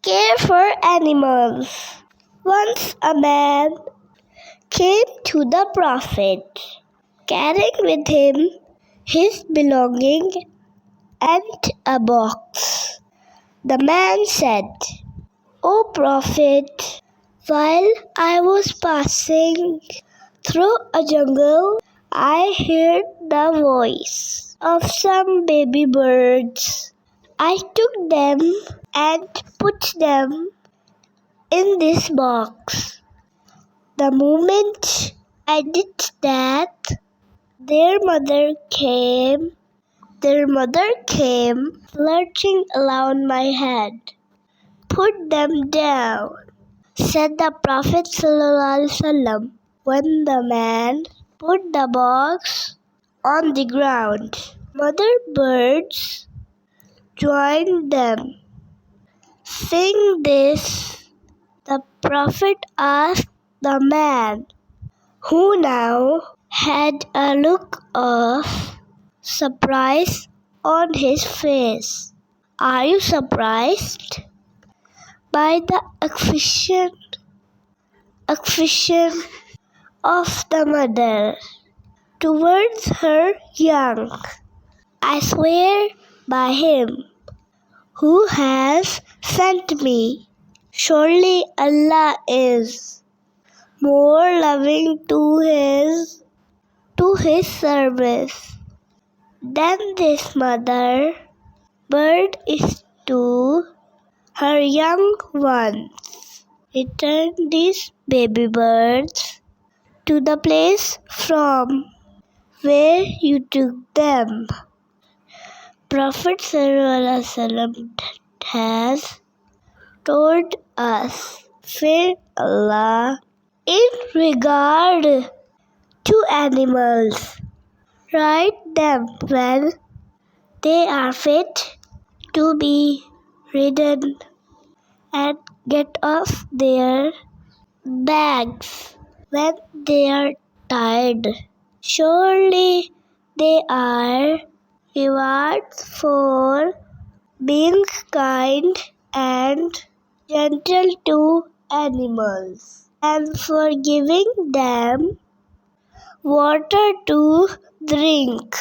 care for animals. Once a man came to the Prophet, carrying with him his belongings and a box. The man said, "O Prophet, while I was passing through a jungle, I heard the voice of some baby birds. I took them and put them in this box. The moment I did that, their mother came lurching around my head. Put them down," said the Prophet ﷺ. When the man put the box on the ground, mother birds joined them. Seeing this, the Prophet asked the man, who now had a look of surprise on his face, "Are you surprised by the affection of the mother towards her young? I swear by him who has sent me, surely Allah is more loving to his service than this mother bird is to her young ones. Return these baby birds to the place from where you took them." Prophet ﷺ has told us, fear Allah in regard to animals. Ride them when they are fit to be ridden, and get off their backs when they are tired. Surely they are rewards for being kind and gentle to animals, and for giving them water to drink.